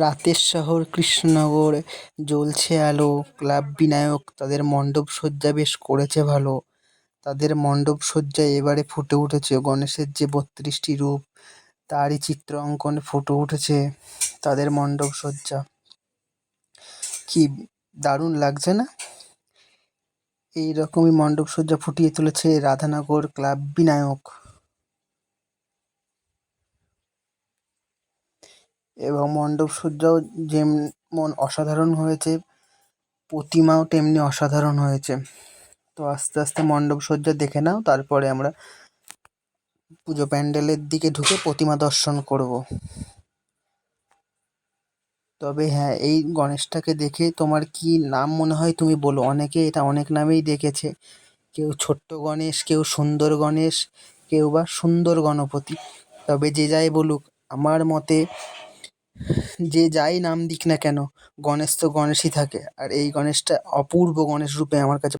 রাতের শহর কৃষ্ণনগর, জ্বলছে আলো, ক্লাব বিনায়ক তাদের মণ্ডপসজ্জা বেশ করেছে ভালো। তাদের মণ্ডপসজ্জায় এবারে ফুটে উঠেছে গণেশের যে ৩২টি রূপ, তারই চিত্র অঙ্কনে ফুটে উঠেছে তাদের মণ্ডপসজ্জা। কি দারুণ লাগছে না? এইরকমই মণ্ডপসজ্জা ফুটিয়ে তুলেছে রাধানগর ক্লাব বিনায়ক। এবং মণ্ডপসজ্জাও যেমন অসাধারণ হয়েছে, প্রতিমাও তেমনি অসাধারণ হয়েছে। তো আস্তে আস্তে মণ্ডপসজ্জা দেখে নাও, তারপরে আমরা পুজো প্যান্ডেলের দিকে ঢুকে প্রতিমা দর্শন করব। তবে হ্যাঁ, এই গণেশটাকে দেখে তোমার কি নাম মনে হয় তুমি বলো। অনেকে এটা অনেক নামেই দেখেছে, কেউ ছোট্ট গণেশ, কেউ সুন্দর গণেশ, কেউ বা সুন্দর গণপতি। তবে যে যাই বলুক, আমার মতে যে যাই নাম দিক না কেন, গণেশ তো গণেশই থাকে। আর এই গণেশটা অপূর্ব গণেশ রূপে আমার কাছে